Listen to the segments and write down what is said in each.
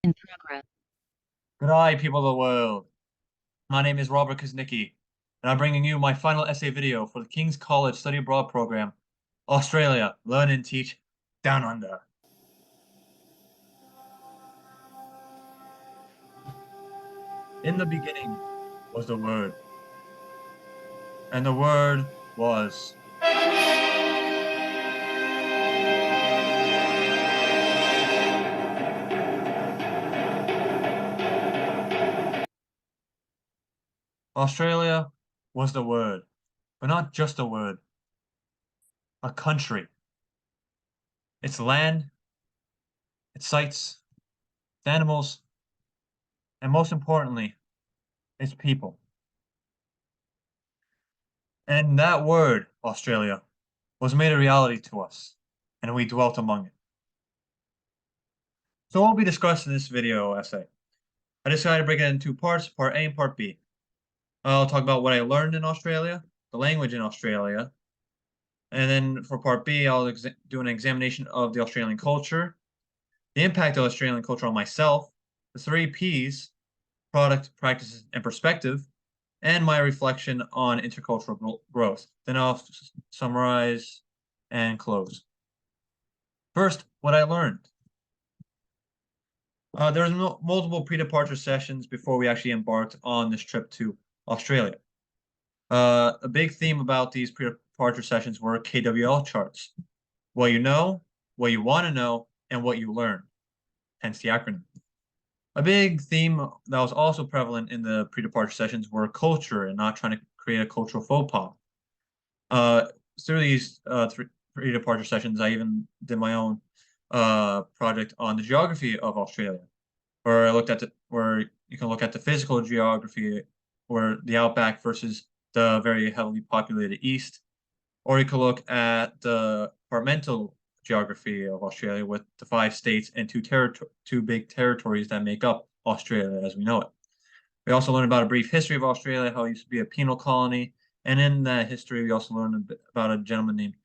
In progress. Good eye, people of the world. My name is Robert Kuznicki, and I'm bringing you my final essay video for the King's College Study Abroad program, Australia, Learn and Teach, Down Under. In the beginning was the Word, and the Word was. Australia was the Word, but not just a word, a country. Its land, its sites, its animals, and most importantly, its people. And that word, Australia, was made a reality to us, and we dwelt among it. So what will be discussed in this video essay? I decided to break it into two parts, part A and part B. I'll talk about what I learned in Australia, the language in Australia, and then for part B, I'll do an examination of the Australian culture, the impact of Australian culture on myself, the three Ps, product, practices, and perspective, and my reflection on intercultural growth. Then I'll summarize and close. First, what I learned. There was multiple pre-departure sessions before we actually embarked on this trip to Australia. A big theme about these pre-departure sessions were KWL charts. What you know, what you want to know, and what you learn, hence the acronym. A big theme that was also prevalent in the pre-departure sessions were culture and not trying to create a cultural faux pas. Through these pre-departure sessions, I even did my own project on the geography of Australia, where I looked at where you can look at the physical geography, where the outback versus the very heavily populated east, or you could look at the departmental geography of Australia with the 5 states and two big territories that make up Australia as we know it. We also learned about a brief history of Australia, how it used to be a penal colony, and in that history, we also learned a bit about a gentleman named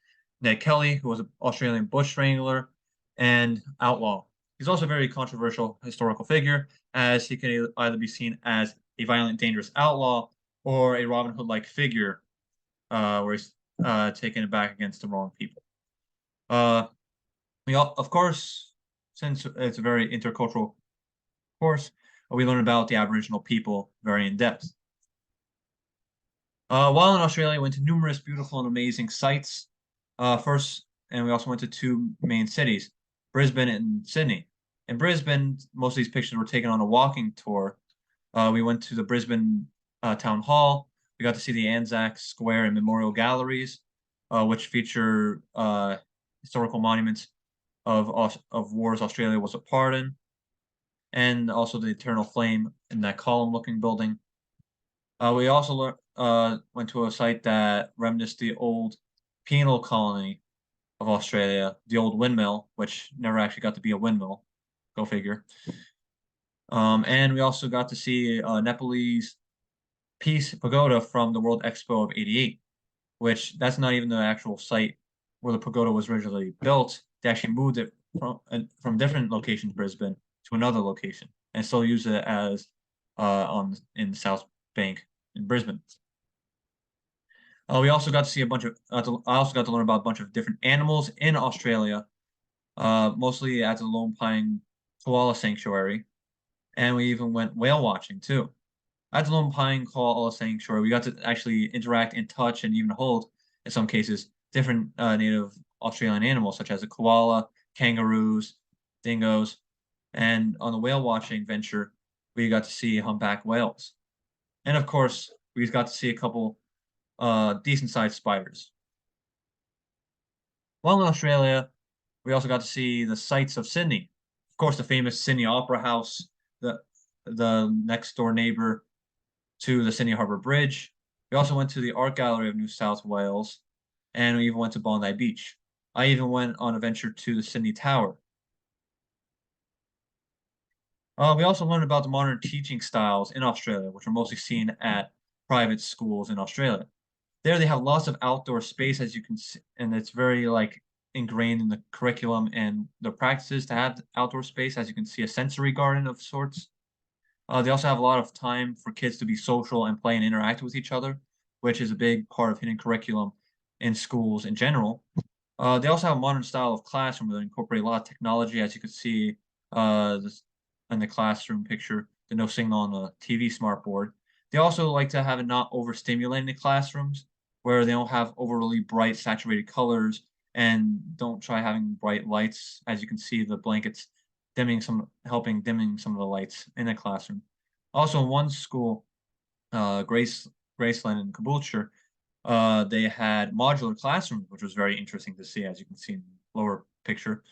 Ned Kelly, who was an Australian bush wrangler and outlaw. He's also a very controversial historical figure, as he can either be seen as a violent, dangerous outlaw or a Robin Hood-like figure, where he's taking it back against the wrong people. Of course, since it's a very intercultural course, we learn about the Aboriginal people very in depth. While in Australia, we went to numerous beautiful and amazing sites. And we also went to 2 main cities, Brisbane and Sydney. In Brisbane, most of these pictures were taken on a walking tour. We went to the Brisbane Town Hall. We got to see the Anzac Square and Memorial Galleries, which feature historical monuments of wars Australia was a part in, and also the Eternal Flame in that column-looking building. We also went to a site that reminisced the old penal colony of Australia, the old windmill, which never actually got to be a windmill. Go figure. And we also got to see Nepalese Peace Pagoda from the World Expo of '88, which that's not even the actual site where the pagoda was originally built. They actually moved it from different locations, Brisbane, to another location, and still use it as in the South Bank in Brisbane. We also got to see a bunch of. I also got to learn about a bunch of different animals in Australia, mostly at the Lone Pine Koala Sanctuary, and we even went whale watching too. At the Lone Pine Koala Sanctuary, we got to actually interact and touch and even hold, in some cases, different native Australian animals such as a koala, kangaroos, dingoes, and on the whale watching venture, we got to see humpback whales, and of course, we got to see a couple decent sized spiders. While in Australia, we also got to see the sights of Sydney. Of course, the famous Sydney Opera House, the next door neighbor to the Sydney Harbour Bridge. We also went to the Art Gallery of New South Wales, and we even went to Bondi Beach. I even went on a venture to the Sydney Tower. We also learned about the modern teaching styles in Australia, which are mostly seen at private schools in Australia. There they have lots of outdoor space, as you can see, and it's very like ingrained in the curriculum and the practices to have outdoor space. As you can see, a sensory garden of sorts. They also have a lot of time for kids to be social and play and interact with each other, which is a big part of hidden curriculum in schools in general. They also have a modern style of classroom that incorporate a lot of technology, as you can see this, in the classroom picture, the no signal on the TV smart board. They also like to have it not overstimulating the classrooms, where they don't have overly bright saturated colors and don't try having bright lights. As you can see, the blankets helping dimming some of the lights in the classroom. Also, in one school, Graceland in Caboolture, they had modular classrooms, which was very interesting to see, as you can see in the lower picture.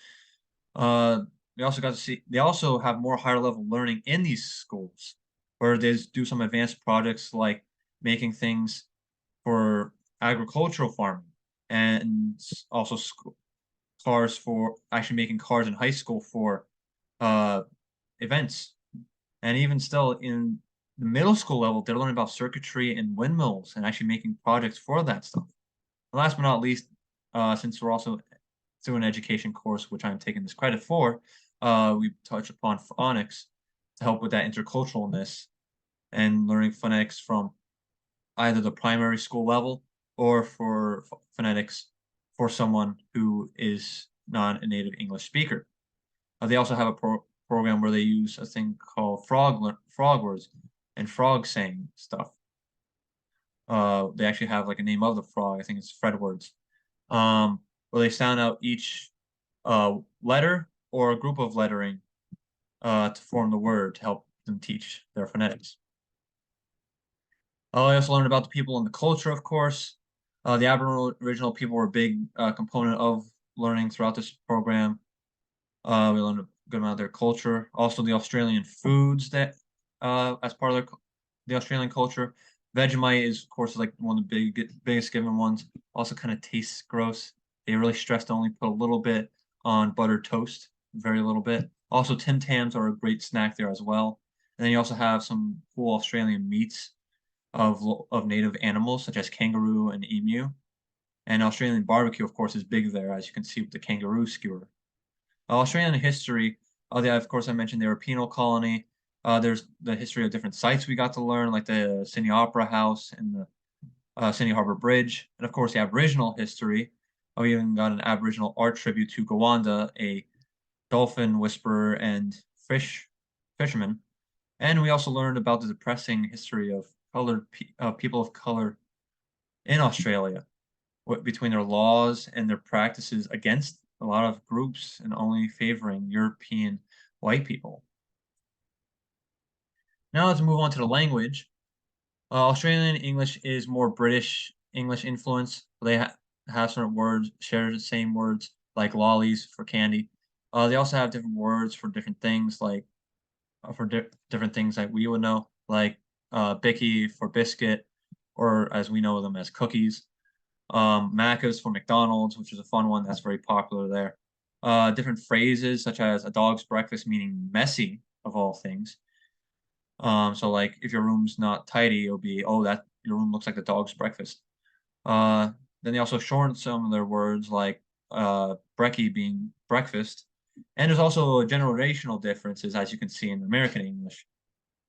Uh, they also have more higher level learning in these schools, where they do some advanced projects like making things for agricultural farming and also cars for actually making cars in high school for uh, events. And even still in the middle school level, they're learning about circuitry and windmills and actually making projects for that stuff. And last but not least, since we're also through an education course, which I'm taking this credit for, we touch upon phonics to help with that interculturalness and learning phonetics from either the primary school level or for phonetics for someone who is not a native English speaker. They also have a program where they use a thing called frog words and frog saying stuff. They actually have like a name of the frog. I think it's Fredwords. Where they sound out each letter or a group of lettering to form the word to help them teach their phonetics. I also learned about the people and the culture, of course. The Aboriginal people were a big component of learning throughout this program. We learned a good amount of their culture. Also, the Australian foods that, as part of the Australian culture. Vegemite is, of course, like one of the biggest given ones. Also, kind of tastes gross. They really stress to only put a little bit on buttered toast, very little bit. Also, Tim Tams are a great snack there as well. And then you also have some cool Australian meats of native animals such as kangaroo and emu. And Australian barbecue, of course, is big there, as you can see with the kangaroo skewer. Australian history, of course, I mentioned they were a penal colony. There's the history of different sites we got to learn, like the Sydney Opera House and the Sydney Harbour Bridge. And of course, the Aboriginal history. We even got an Aboriginal art tribute to Gowanda, a dolphin whisperer and fisherman. And we also learned about the depressing history of people of color in Australia, between their laws and their practices against a lot of groups and only favoring European white people. Now let's move on to the language. Australian English is more British English influence. They have certain words, share the same words, like lollies for candy. They also have different words for different things, like different things that we would know, like bicky for biscuit, or as we know them as cookies. Macca's for McDonald's, which is a fun one that's very popular there. Different phrases such as a dog's breakfast, meaning messy of all things. So like if your room's not tidy, it'll be, oh, that your room looks like the dog's breakfast. Then they also shorten some of their words like brekkie being breakfast. And there's also generational differences, as you can see in American English,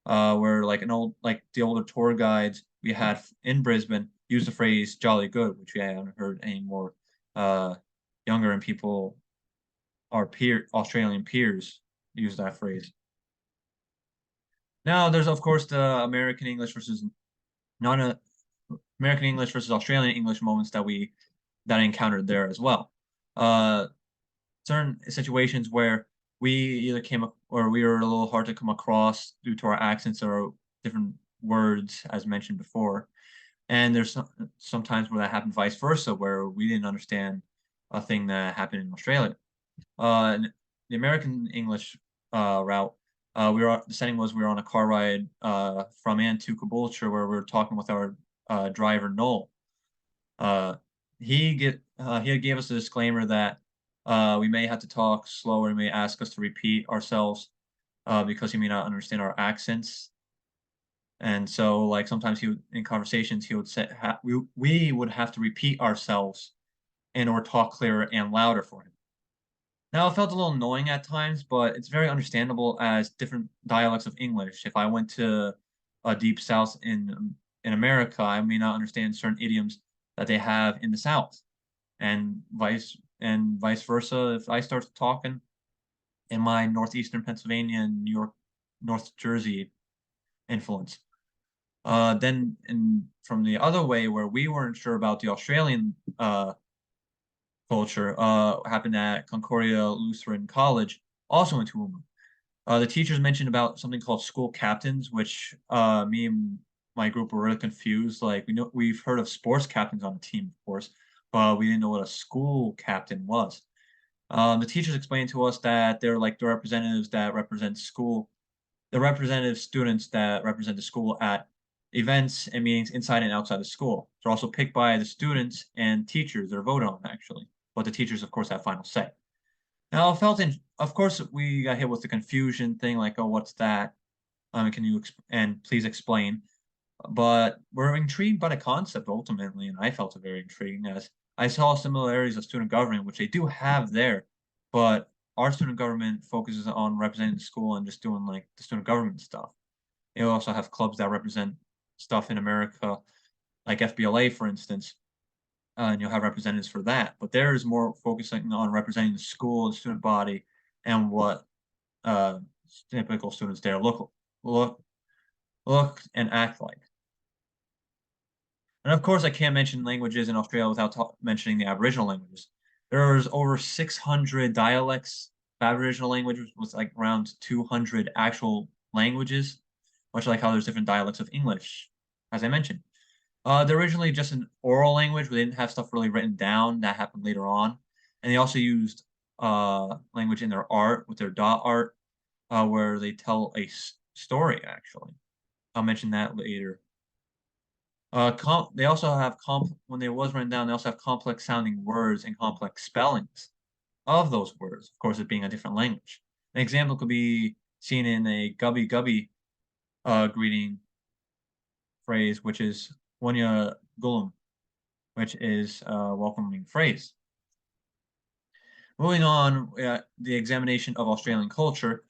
where like the older tour guides we had in Brisbane use the phrase "jolly good," which we haven't heard any more younger and people, our Australian peers, use that phrase. Now, there's of course the American English versus non American English versus Australian English moments that I encountered there as well. Uh, Certain situations where we either or we were a little hard to come across due to our accents or different words, as mentioned before. And there's sometimes where that happened vice versa, where we didn't understand a thing that happened in Australia. In the American English route, the setting was we were on a car ride from and to Caboolture, where we were talking with our driver Noel. Uh, he gave us a disclaimer that we may have to talk slower. He may ask us to repeat ourselves because he may not understand our accents. And so, like sometimes in conversations, he would say we would have to repeat ourselves and or talk clearer and louder for him. Now, it felt a little annoying at times, but it's very understandable as different dialects of English. If I went to a deep south in America, I may not understand certain idioms that they have in the South, and vice versa. If I start talking in my northeastern Pennsylvania and New York, North Jersey influence, then from the other way where we weren't sure about the Australian culture, happened at Concordia Lutheran College, also in Toowoomba. The teachers mentioned about something called school captains, which me and my group were really confused. Like we've heard of sports captains on the team, of course, but we didn't know what a school captain was. The teachers explained to us that they're like the representatives that represent school, the representative students that represent the school at events and meetings inside and outside the school. They're also picked by the students and teachers. They're voted on actually, but the teachers, of course, have final say. Now, of course, we got hit with the confusion thing, like, oh, what's that? Can you and please explain? But we're intrigued by the concept ultimately, and I felt it very intriguing as I saw similarities of student government, which they do have there, but our student government focuses on representing the school and just doing like the student government stuff. They also have clubs that represent stuff in America, like FBLA, for instance, and you'll have representatives for that. But there is more focusing on representing the school, the student body, and what uh, typical students there look and act like. And of course, I can't mention languages in Australia without mentioning the Aboriginal languages. There's over 600 dialects of Aboriginal languages, with like around 200 actual languages, much like how there's different dialects of English, as I mentioned. They're originally just an oral language where they didn't have stuff really written down. That happened later on. And they also used language in their art with their dot art, where they tell a story, actually. I'll mention that later. They also have when they was written down, they also have complex sounding words and complex spellings of those words, of course, it being a different language. An example could be seen in a gubby gubby greeting phrase, which is Wanya Gulum, which is a welcoming phrase. Moving on, the examination of Australian culture.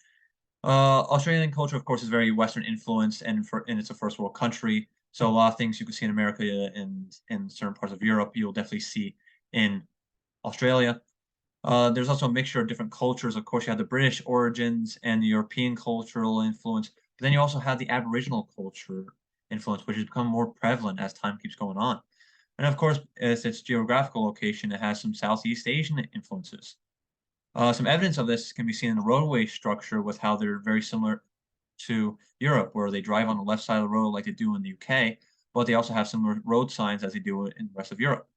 Australian culture, of course, is very Western influenced, and it's a first world country. So a lot of things you can see in America and in certain parts of Europe, you'll definitely see in Australia. There's also a mixture of different cultures. Of course, you have the British origins and the European cultural influence, but then you also have the Aboriginal culture influence, which has become more prevalent as time keeps going on. And of course, as its geographical location, it has some Southeast Asian influences. Some evidence of this can be seen in the roadway structure with how they're very similar to Europe, where they drive on the left side of the road like they do in the UK, but they also have similar road signs as they do in the rest of Europe.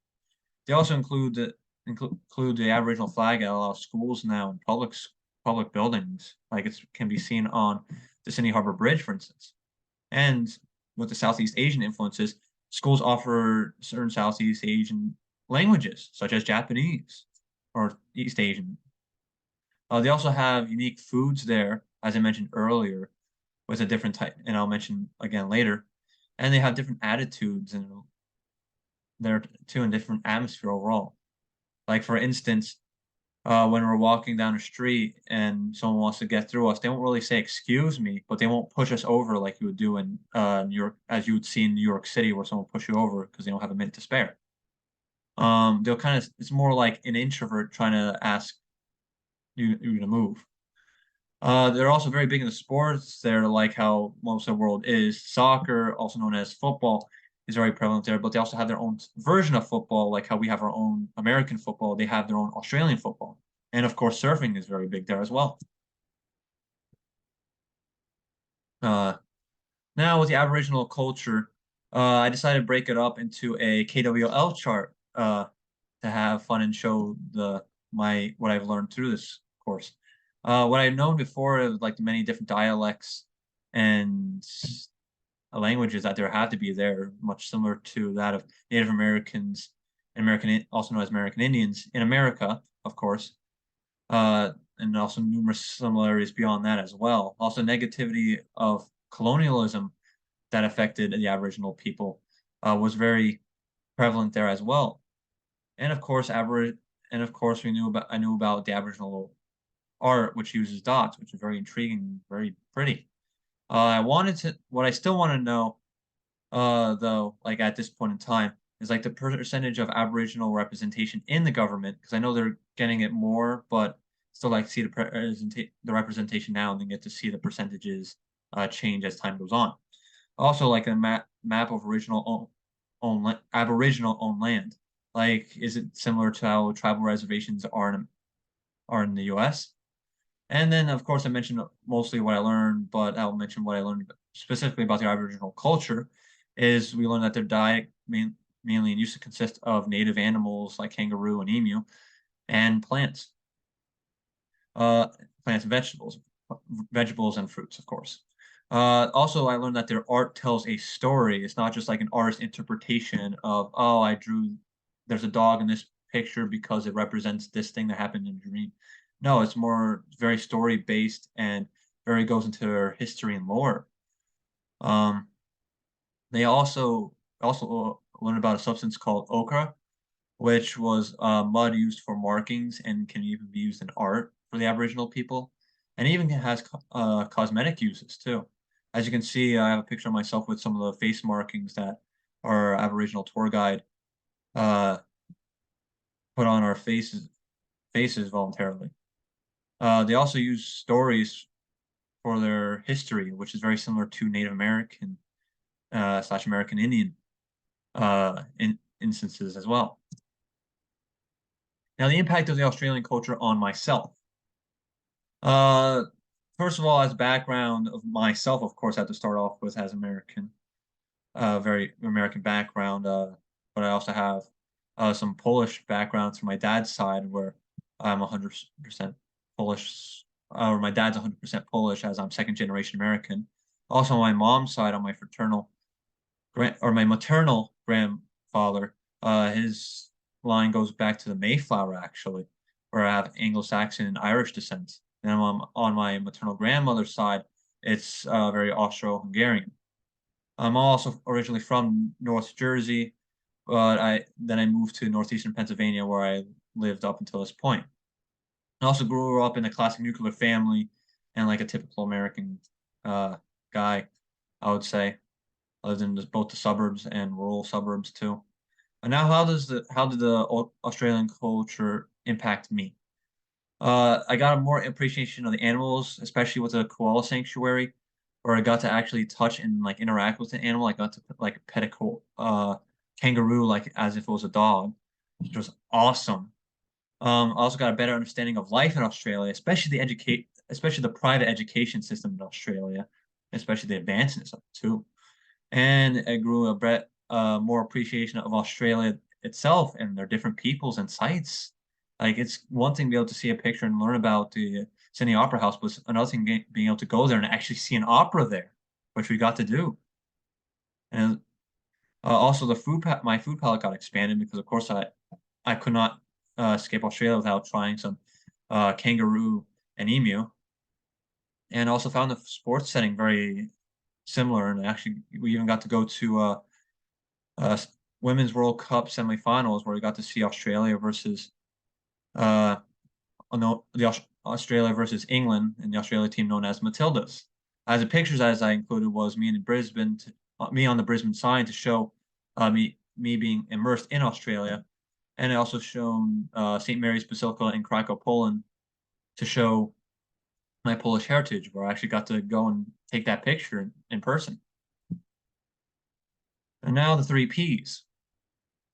They also include the Aboriginal flag at a lot of schools now and public buildings, like it can be seen on the Sydney Harbour Bridge, for instance. And with the Southeast Asian influences, schools offer certain Southeast Asian languages, such as Japanese or East Asian. They also have unique foods there, as I mentioned earlier, with a different type, and I'll mention again later. And they have different attitudes and they're too in different atmosphere overall. Like for instance, when we're walking down the street and someone wants to get through us, they won't really say "excuse me," but they won't push us over like you would do in New York, as you would see in New York City, where someone will push you over because they don't have a minute to spare. They'll kind of it's more like an introvert trying to ask you to move. They're also very big into sports. They're like how most of the world is. Soccer, also known as football, is very prevalent there, but they also have their own version of football, like how we have our own American football. They have their own Australian football. And of course, surfing is very big there as well. Uh, Now, with the Aboriginal culture, I decided to break it up into a KWL chart to have fun and show what I've learned through this course. What I've known before is like the many different dialects and languages that there have to be there, much similar to that of Native Americans and also known as American Indians in America, of course, and also numerous similarities beyond that as well. Also, negativity of colonialism that affected the Aboriginal people was very prevalent there as well. And of course, we knew about I knew about the Aboriginal art, which uses dots, which is very intriguing, very pretty. What I still want to know, though, like at this point in time, is like the percentage of Aboriginal representation in the government, because I know they're getting it more, but still like to see the representation now and then get to see the percentages change as time goes on. Also, like a map of Aboriginal owned land. Like, is it similar to how tribal reservations are in the U.S.? And then, of course, I mentioned mostly what I learned, but I'll mention what I learned specifically about the Aboriginal culture. Is we learned that their diet mainly used to consist of native animals like kangaroo and emu, and uh, plants and vegetables and fruits, of course. Also, I learned that their art tells a story. It's not just like an artist's interpretation of, oh, there's a dog in this picture because it represents this thing that happened in a dream. No, it's more very story based and very goes into their history and lore. Um, they also learned about a substance called ochre, which was mud used for markings and can even be used in art for the Aboriginal people, and even has cosmetic uses too. As you can see, I have a picture of myself with some of the face markings that our Aboriginal tour guide uh, put on our faces voluntarily. They also use stories for their history, which is very similar to Native American slash American Indian instances as well. Now, the impact of the Australian culture on myself. Uh, First of all, as background of myself, of course, I have to start off with as American, very American background. But I also have some Polish background through my dad's side, where I'm 100% Polish, or my dad's 100% Polish, as I'm second generation American. Also, on my mom's side, on my my maternal grandfather, his line goes back to the Mayflower, actually, where I have Anglo-Saxon and Irish descent. And on my maternal grandmother's side, it's very Austro-Hungarian. I'm also originally from North Jersey, but I moved to northeastern Pennsylvania, where I lived up until this point. I also grew up in a classic nuclear family and like a typical American uh, guy, I would say. I lived in both the suburbs and rural suburbs too. And now, how did the Australian culture impact me? I got a more appreciation of the animals, especially with the koala sanctuary, where I got to actually touch and like interact with the animal. I got to like pet a kangaroo like as if it was a dog, which was awesome. I also got a better understanding of life in Australia, especially the private education system in Australia, especially the advancements of it too. And I grew more appreciation of Australia itself and their different peoples and sites. Like it's one thing to be able to see a picture and learn about the Sydney Opera House, but it's another thing being able to go there and actually see an opera there, which we got to do. And also my food palette got expanded because, of course, I could not escape Australia without trying some kangaroo and emu, and also found the sports setting very similar. And actually, we even got to go to uh, Women's World Cup semifinals where we got to see Australia versus uh, no, Australia versus England and the Australia team known as Matildas. As the pictures as I included was me on the Brisbane sign to show me being immersed in Australia, and I also shown St. Mary's Basilica in Krakow, Poland, to show my Polish heritage, where I actually got to go and take that picture in person. And now the three Ps.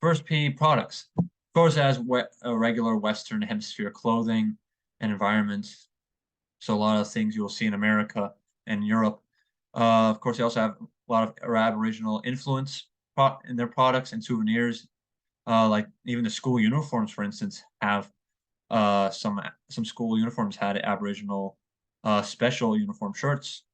First P, products. Of course, it has a regular Western Hemisphere clothing and environment. So a lot of things you will see in America and Europe. Of course, they also have a lot of Aboriginal influence in their products and souvenirs. Like even the school uniforms, for instance, have some school uniforms had Aboriginal special uniform shirts.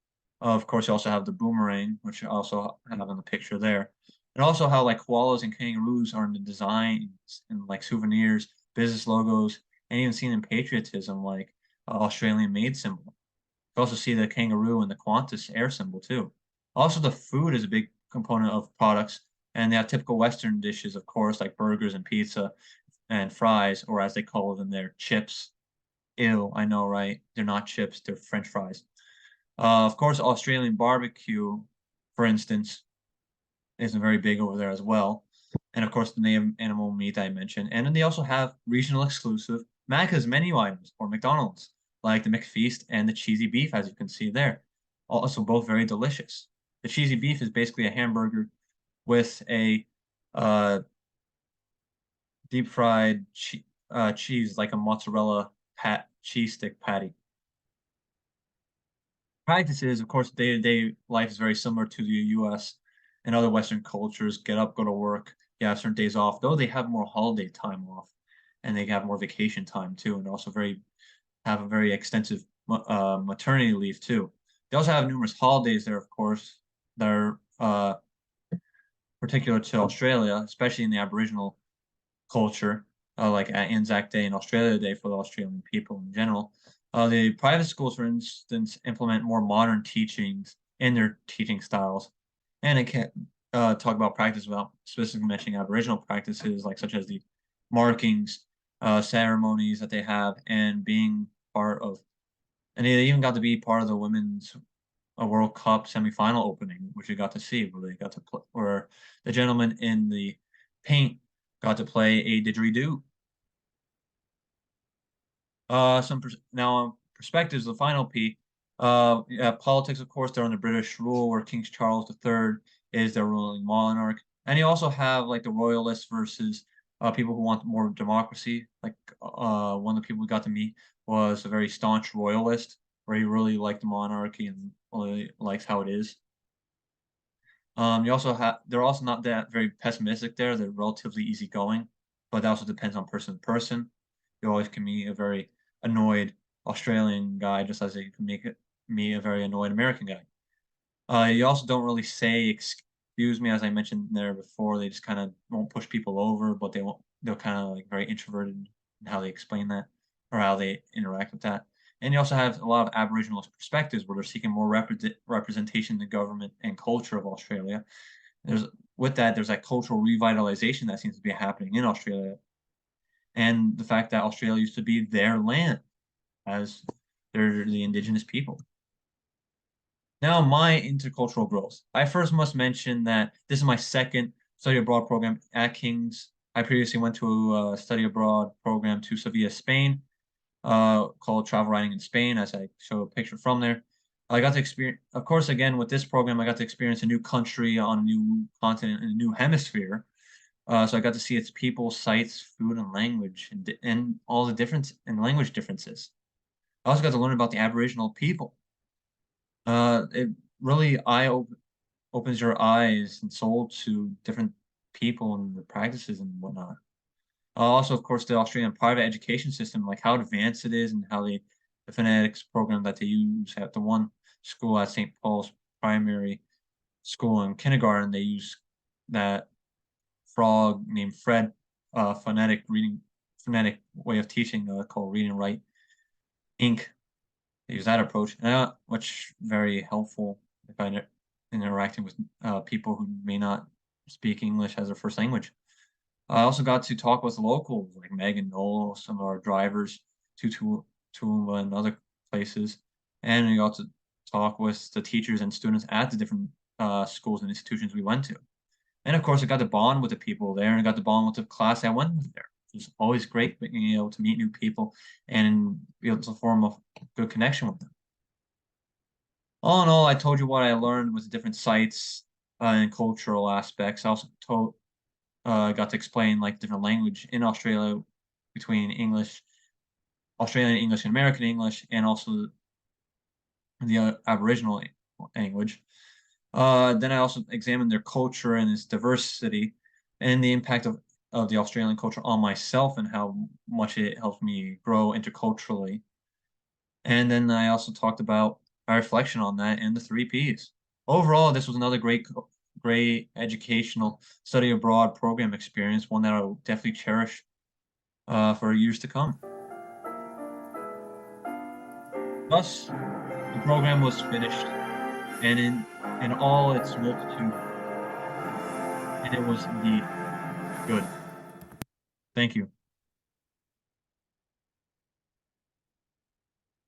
Of course, you also have the boomerang, which you also have in the picture there, and also how like koalas and kangaroos are in the designs and like souvenirs, business logos, and even seen in patriotism, like Australian made symbol. You also see the kangaroo and the Qantas air symbol too. Also, the food is a big component of products, and they have typical Western dishes, of course, like burgers and pizza. and fries, or as they call them there, chips. Ew, I know, right? They're not chips, they're French fries. Of course, Australian barbecue, for instance, isn't very big over there as well. And of course, the native animal meat I mentioned. And then they also have regional exclusive Macca's menu items or McDonald's, like the McFeast and the cheesy beef, as you can see there. Also, both very delicious. The cheesy beef is basically a hamburger with a uh, deep fried cheese, like a mozzarella cheese stick patty. Practices, of course, day-to-day life is very similar to the US and other Western cultures. Get up, go to work, you have certain days off, though they have more holiday time off and they have more vacation time too, and also have a very extensive maternity leave too. They also have numerous holidays there, of course, that are particular to Australia, especially in the Aboriginal culture, like Anzac Day and Australia Day for the Australian people in general. The private schools, for instance, implement more modern teachings in their teaching styles, and it can talk about practice about specifically mentioning Aboriginal practices, like such as the markings, ceremonies that they have, and being part of. And they even got to be part of the women's World Cup semifinal opening, which you got to see, where they got to play, where the gentleman in the paint got to play a didgeridoo. Now perspectives. The final P. Yeah, politics, of course, they're under British rule, where King Charles III is their ruling monarch, and you also have like the royalists versus people who want more democracy. Like one of the people we got to meet was a very staunch royalist, where he really liked the monarchy and really likes how it is. You also have they're also not that very pessimistic there. They're relatively easygoing, but that also depends on person to person. You always can meet a very annoyed Australian guy, just as you can me a very annoyed American guy. You also don't really say excuse me, as I mentioned there before. They just kind of won't push people over, but they won't. They're kind of like very introverted in how they explain that or how they interact with that. And you also have a lot of Aboriginal perspectives where they're seeking more representation in the government and culture of Australia. There's with that, there's that cultural revitalization that seems to be happening in Australia, and the fact that Australia used to be their land as they're the indigenous people. Now, my intercultural growth. I first must mention that this is my second study abroad program at King's. I previously went to a study abroad program to Sevilla, Spain, called Travel Writing in Spain, as I show a picture from there. I got to experience, of course, again with this program, I got to experience a new country on a new continent in a new hemisphere. So I got to see its people, sites, food, and language, and all the difference and language differences. I also got to learn about the Aboriginal people. It really opens your eyes and soul to different people and the practices and whatnot. Also, of course, the Australian private education system, like how advanced it is and how the phonetics program that they use at the one school at St. Paul's Primary School in kindergarten, they use that frog named Fred phonetic way of teaching called Read and Write Inc. They use that approach, which very helpful if I interacting with people who may not speak English as their first language. I also got to talk with locals like Meg and Noel, some of our drivers to Toowoomba and other places, and we got to talk with the teachers and students at the different schools and institutions we went to. And of course, I got to bond with the people there, and I got to bond with the class I went with there. It was always great being able to meet new people and be able to form a good connection with them. All in all, I told you what I learned with the different sites and cultural aspects. I also got to explain like different language in Australia between Australian English and American English, and also the Aboriginal language. Then I also examined their culture and its diversity and the impact of the Australian culture on myself and how much it helped me grow interculturally. And then I also talked about my reflection on that and the three Ps. Overall, this was another great educational study abroad program experience, one that I'll definitely cherish for years to come. Thus, the program was finished, and in all its multitude, and it was indeed good. Thank you.